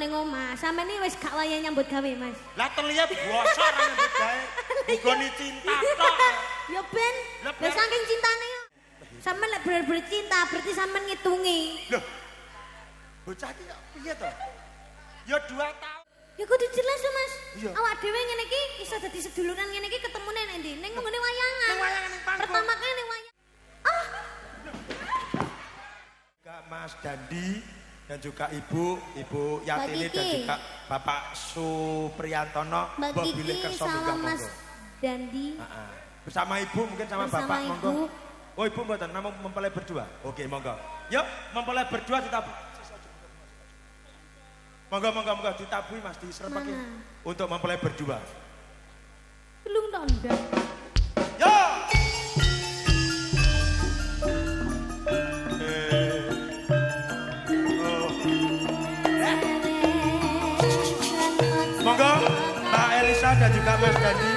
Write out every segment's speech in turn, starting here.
ning omah. Sampeyan iki wis gak wayah nyambut gawe, Mas. Lah terlihat bosor nyambut gawe. Digoni cinta tok. Ya ben, lha saking cintane yo. Sampeyan lek bener-bener cinta, berarti sampeyan ngitungi. Loh. Bocah iki kok piye to? Ya 2 tahun. Ya kudu jelas lho, Mas. Iya. Awak dhewe ngene iki iso dadi seduluran ngene iki ketemune nek ndi? Ning nggone wayangan. Ning wayangan ning panggung. Pertama kali ning wayangan. Juga Mas Dandi dan juga Ibu Yatini dan juga Bapak Supriyantono Mbak Bilih Kiki Kerso sama juga Mas monggo. Dandi. Bersama Ibu mungkin sama Bersama Bapak Ibu. monggo. Oh Ibu mboten namung mempelai berdua. Oke monggo. Yuk mempelai berdua ditabuh. Monggo ditabui Mas diserpake untuk mempelai berdua. Belum tanda. Yo. Monggo Mbak Elisa dan juga Mas Dandi.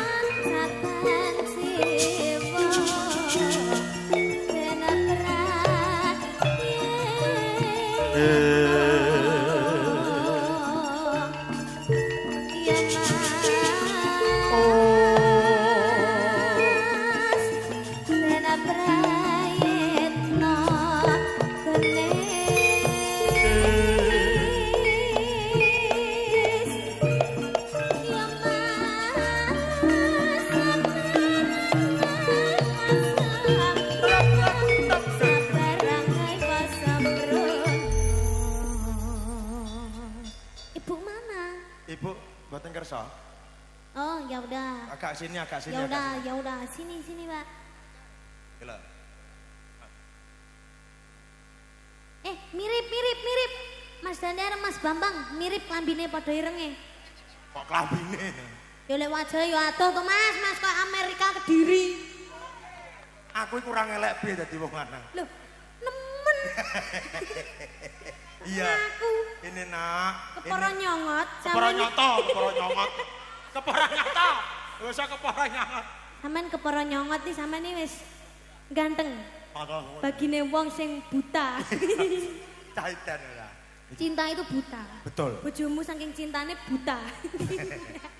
Ibu buatan kerso. Oh, ya udah. Agak sini. Ya udah. Sini, Pak. Gila. Mirip. Mas Dandi karo Mas Bambang mirip klambine padha irenge. Kok klambine? Ya lek wajah ya adoh to, Mas kok Amerika Kediri. Aku kurang elek piye dadi wong lanang. Loh, nemen. Iya. Aku Ini nak. kepara nyongot. Kepara nyoto. Gak usah kepara nyongot. Sampeyan kepara nyongot iki sampeyan iki wis ganteng. Bagine wong sing buta. Cahitan ya. Cinta itu buta. Betul. Bojomu saking cintane buta.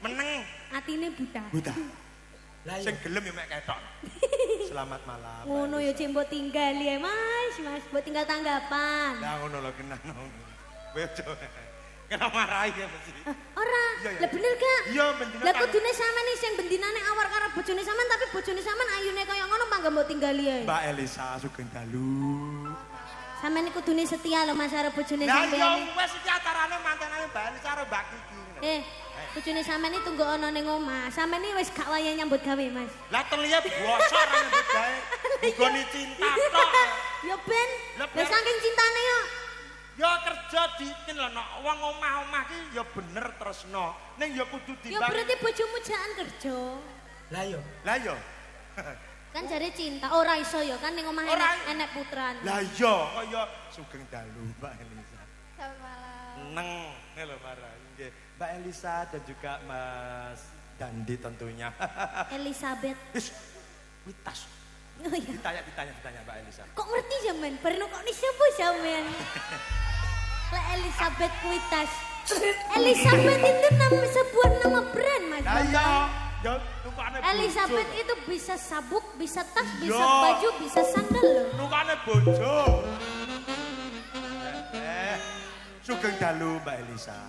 Meneng. Atine buta. Buta. Sing gelem ya mek ketok. Selamat malam. Ngono ya cek mbok tinggal ya, Mas. Mbok tinggal tanggapan. Lah ngono lho kenang. Bejo. Kena marahi ya mesti. Ora. Lah bener gak? Iya bendina. Lah kudune sampean iki sing bendinane awar karo bojone sampean tapi bojone sampean ayune kaya ngono mangga mbok tinggali ae. Mbak Elisa Sugeng Dalu. Sampeyan iki kudune setia lho Mas karo bojone Lah sampean. iya wis iki acarane mantanane Mbak Elisa karo Mbak Kiki. Bojone sampean iki tunggu ana ning omah. Sampeyan iki wis gak wayah nyambut gawe, Mas. Lah terlihat bosor nyambut gawe. Digoni cinta tok. Ya ben, lha saking cintane yo. Ya kerja di lho nek wong omah-omah ki ya bener tresno. Ning ya kudu Ya dibangun. berarti bojomu jangan kerja. Lah yo. Kan jare cinta ora iso ya kan ning omah enek putran. Lah iya kaya Sugeng Dalu Mbak Elisa. Selamat malam. Neng lho marah. Nggih. Mbak Elisa dan juga Mas Dandi tentunya. Elizabeth. Wis witas. Oh iya. Ditanya Mbak Elisa. Kok ngerti sampean? Bareng kok disebut sampean. Lah Elizabeth Kuitas. Elizabeth itu sebuah nama brand, Mas. Lah iya. Ya tukane Elizabeth itu bisa sabuk, bisa tas, bisa Yo. baju, bisa sandal loh. Tukane bojo. Sugeng Dalu Mbak Elisa.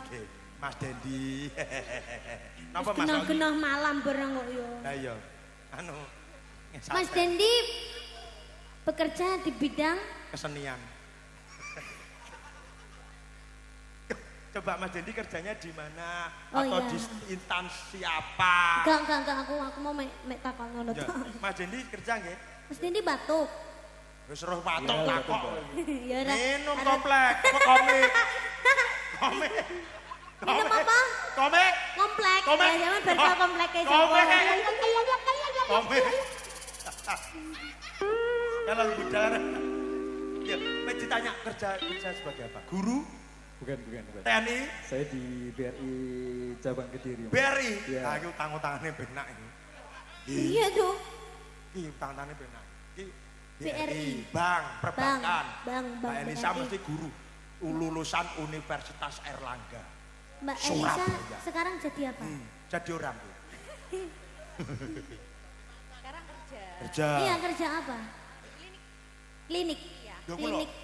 Oke, Mas Dendi. Napa Mas? Genah-genah malam bareng kok yo. Lah iya. Anu Mas Dendi bekerja di bidang kesenian. Coba Mas Dendi kerjanya di mana? Oh, Atau iya. di instansi apa? Enggak, aku mau mek takon ngono Ya, to. Mas Dendi kerja nggih? Mas Dendi batuk. Wis roh patok takok. Ya ora. Minum komplek, apa komik? Komik. Minum apa? Komik. Komplek. Komik. Ya zaman berkah komplek aja. Komik. Komik. Kalau budara. Ya, mau ditanya kerja sebagai apa? Guru? Bukan. TNI? Saya di BRI Cabang Kediri. BRI? Iya. Ah, iki utang-utangane benak iki. Iya tuh. Iki utang-utangane benak. Iki BRI. Bank, perbankan. Bank, Mbak Elisa BRI. mesti guru. lulusan Universitas Airlangga. Mbak Elisa sekarang jadi apa? Jadi orang. Sekarang kerja. Kerja. Iya, kerja apa? Klinik. Iya.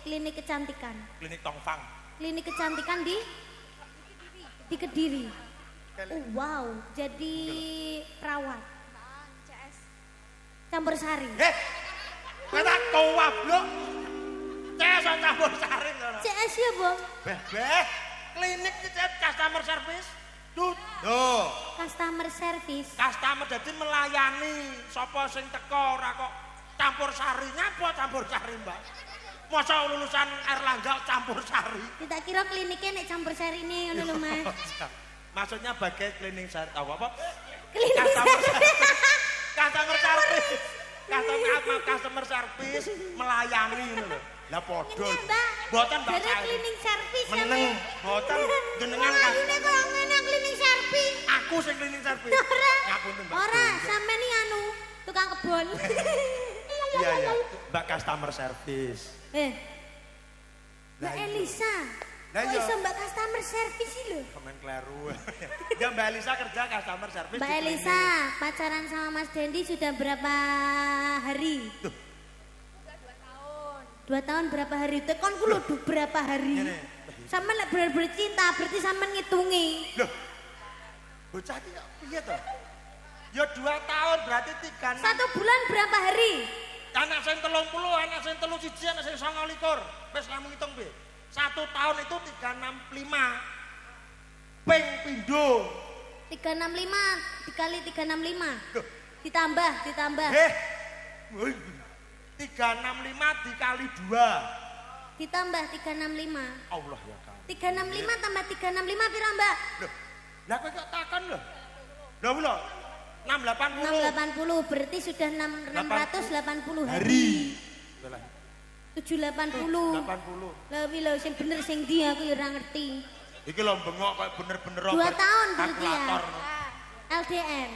Klinik kecantikan. Klinik Tongfang. Klinik kecantikan di Kediri. Oh, wow, jadi perawat. CS. Campur sari. Kowe tak goblok. CS campur sari ngono. CS ya, Bang? Beh, klinik iki customer service. Tuh. Customer service. Customer dadi melayani sapa sing teko ora kok campur sari. Nyapa campur sari, Mbak? Masa lulusan Airlangga campur sari? Tidak kira kliniknya nek campur sari ini ngono lho, Mas. Maksudnya bagai cleaning service apa? Klinik Customer service. Customer service melayani ngono lho. Lah padha. Mboten Mbak. Dari cleaning service ya. Meneng, mboten jenengan kan. Ini kok ngene cleaning service. Aku sing cleaning service. Ngapunten Mbak. Ora, sampean iki tukang kebon. Iya. Mbak customer service. Mbak Elisa. Lah Kok iya. iso Mbak customer service iki lho? Komen kleru. Ya Mbak Elisa kerja customer service. Mbak di Elisa, klinik. pacaran sama Mas Dendi sudah berapa hari? Udah 2 tahun. 2 tahun berapa hari? Tekon ku lho berapa hari? Ngene. Sama lek bener-bener cinta, berarti sampean ngitungi. Loh. Bocah iki kok piye to? Ya 2 tahun berarti 3 1 bulan berapa hari? anak sing 30, anak sing 31, anak sing 29. Wis kamu ngitung piye? 1 tahun itu 365. Ping pindho. 365 dikali 365. Loh. Ditambah. 365 dikali 2. Ditambah 365. Allah ya kamu. 365 tambah 365 pira, Mbak? Loh. Lah kowe kok takon lho. Lho lho. 680. 680 berarti sudah 680 hari. 780. 80. Lebih lho sing bener sing ndi aku ya ora ngerti. Iki lho bengok kayak bener-bener 2 tahun berarti ya. kalkulator. LDR.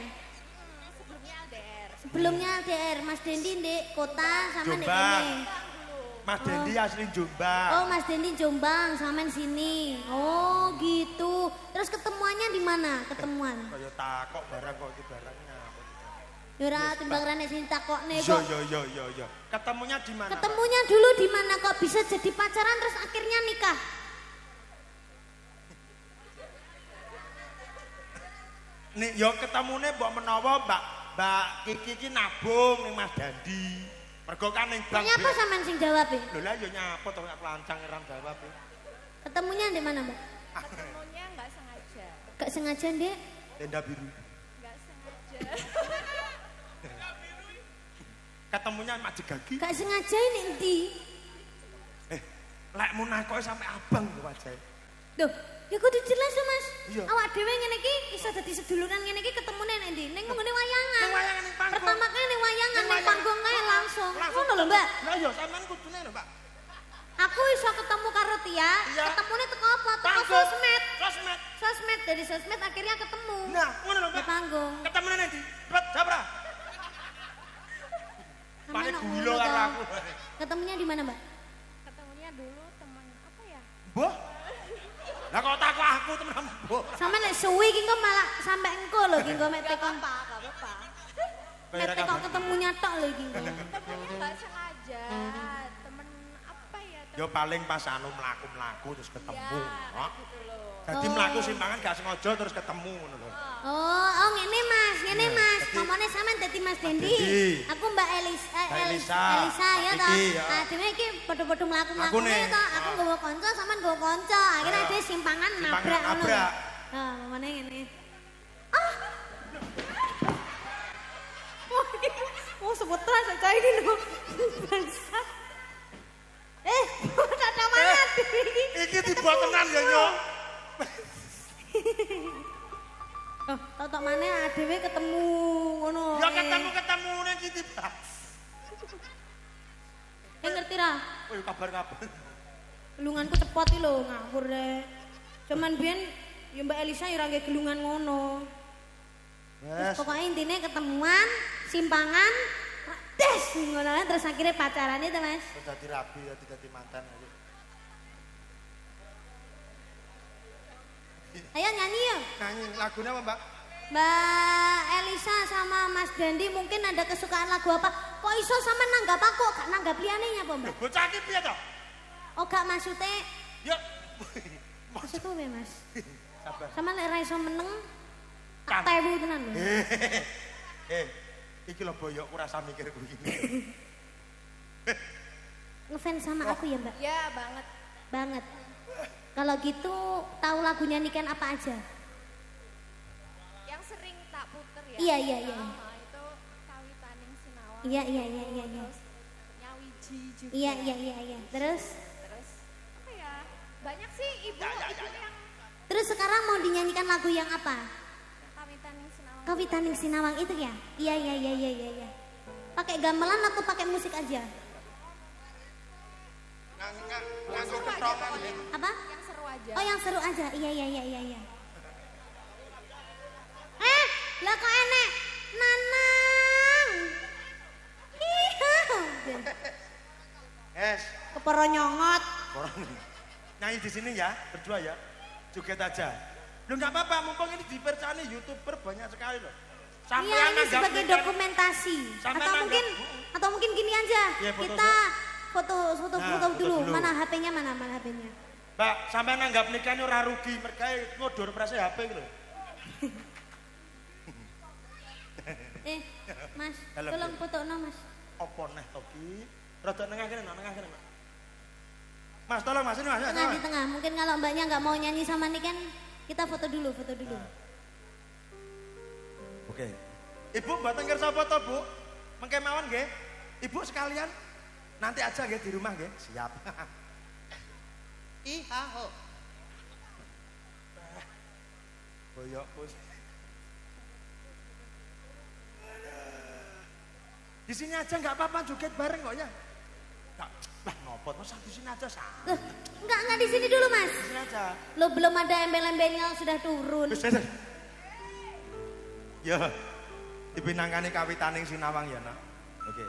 Sebelumnya LDR. Sebelumnya LDR Mas Dendi ndek kota sama ndek Jombang. kene. Mas Dendi asli Jombang. Oh, Mas Dendi Jombang, sampean sini. Oh, gitu. Terus ketemuannya di mana? Ketemuan. Kaya takok barang kok iki barangnya. Ya ora timbang rene sing takokne Yo kok. yo. Ketemunya di mana? Ketemunya dulu di mana kok bisa jadi pacaran terus akhirnya nikah? Nih yo ketemune mbok menawa Mbak Kiki iki nabung ning Mas Dandi. Mergo kan ning bank. Nyapa sampean sing jawab e? Lho lah yo nyapa to kok lancang ora jawab. Ketemunya di mana, Mbak? Ketemunya nggak sengaja. Gak sengaja, Dek. Tenda biru. Nggak sengaja. Ketemunya Mak Jegagi. Gak sengaja ini endi? Lek mun nakoke sampe abang kok wajahe. Loh, ya kudu jelas to, Mas. Iya. Awak dhewe ngene iki iso dadi seduluran ngene iki ketemune nek ndi? Ning ngene wayangan. Ning wayangan ning panggung. Pertama kali ning wayangan ning panggung kae langsung. Langsung. Ngono lho, Mbak. Lah yo sampean kudune lho, Mbak. Aku iso ketemu karo Tia, Iya. ketemune teko apa? Teko Panggung. sosmed. Sosmed. Sosmed, dari sosmed akhirnya ketemu. Nah, ngono lho, Di Mbak. panggung. Ketemune nanti. Cepet, Jabra. Sampeyan Paling kok gulo ngono karo to. aku. Ketemunya di mana, Mbak? Ketemunya dulu teman apa ya? Mbah. Lah kok takok aku temen mbah. Sama nek suwi ki kok malah sampe engko lho ki engko mek Nggak teko. apa-apa, nggak apa-apa. Mek teko ketemunya tok lho iki. Ketemunya nggak sengaja. Temen apa ya? Yo paling pas anu mlaku-mlaku terus ketemu. Ya, gitu loh. Jadi mlaku simpangan gak sengaja terus ketemu ngono lho. Oh, ngene Mas, ngene Iya, Mas. jadi- Ngomongnya sampean dadi Mas Dendi. Dendi. Aku Mbak Elisa, Mbak Elisa. Elisa ya toh. Iki, ya. Nah, dhewe iki padha-padha mlaku-mlaku Aku nih. toh. Aku Ah. nggawa kanca, sampean nggawa kanca. Akhirnya Ah. ada simpangan Simpangan nabrak ngono. nabrak. Nah, ngomongnya ngene. Ah. Oh, sebetulnya saja ini lho. Bangsat. Tak mati. Iki dibuat tenan ya, Nyok. Oh, tok mana dhewe ketemu ngono. Ya ketemu ning iki tiba. Ngerti ra? Oh, ya kabar-kabar. Gelunganku cepot iki lho, ngawur rek. Cuman biyen ya Mbak Elisa ya ora nggih gelungan ngono. Wes. Pokoknya intinya ketemuan, simpangan, des ngono lah, terus akhirnya pacaran itu, Mas. Terus dadi rabi, dadi mantan. Ayo nyanyi yuk. Nyanyi lagunya apa, Mbak? Mbak Elisa sama Mas Dandi mungkin ada kesukaan lagu apa? Kok iso sama nanggap aku? Gak nanggap liane apa Mbak? Bocah iki piye to? Oh gak maksudnya, Ya. maksudku piye Mas? Sabar. Sama lek ra iso meneng, tak Cang. tewu tenan lho. Iki lho boyok ku rasa mikir kuwi. Ngefans sama aku ya Mbak? Ya banget. Banget. Kalau gitu tahu lagunya Niken apa aja? Yang sering tak puter ya. Iya, iya, iya. Itu Kawitaning Sinawang. Iya iya iya iya iya. Terus Nyawiji juga. Iya iya iya iya. Terus Terus apa ya? Banyak sih ibu yang terus sekarang mau dinyanyikan lagu yang apa? Kawitaning Sinawang. Kawitaning Sinawang itu ya? Iya iya iya iya iya iya. Pakai gamelan atau pakai musik aja? Nganggo Seru aja ketongan pokoknya. ya. Apa? Yang seru aja. Oh yang seru aja. Iya iya iya iya iya. Lah kok enek Nanang. Iya. Es, Keporo nyongot. orang nyanyi di sini ya, berdua ya. Joget aja. Lu enggak apa-apa, mumpung ini dipercaya YouTuber banyak sekali loh. Iya ini nanggap sebagai Niken. dokumentasi. Sampai Atau mungkin gini aja. Iya, foto Kita foto Nah, foto foto dulu. dulu. Mana HP-nya mana HP-nya? Mbak, sampai nanggap nikah ini ora rugi, mereka ngodur prase HP gitu. Mas, Dalam tolong ya. foto Mas. Apa neh to ki? Rada nengah kene, Mbak. Mas, tolong Mas, ini Mas. Tengah di tengah. Mungkin kalau mbaknya nggak mau nyanyi sama Niken, kita foto dulu, foto dulu. Oke. Ibu mboten kersa foto, Bu. Mengke mawon nggih. Ibu sekalian nanti aja nggih di rumah nggih. Siap. Ihaho. Boyok pun. Di sini aja nggak apa-apa joget bareng kok ya. Nggak, lah ngopot masa di sini aja sah. Loh, enggak di sini dulu Mas. Di sini aja. Lo belum ada embel-embelnya sudah turun. Wis wis. Ya. Dipinangkani Kawitaning Sinawang ya, Nak. Oke.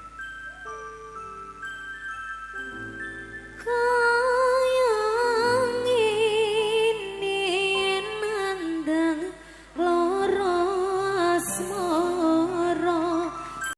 Kau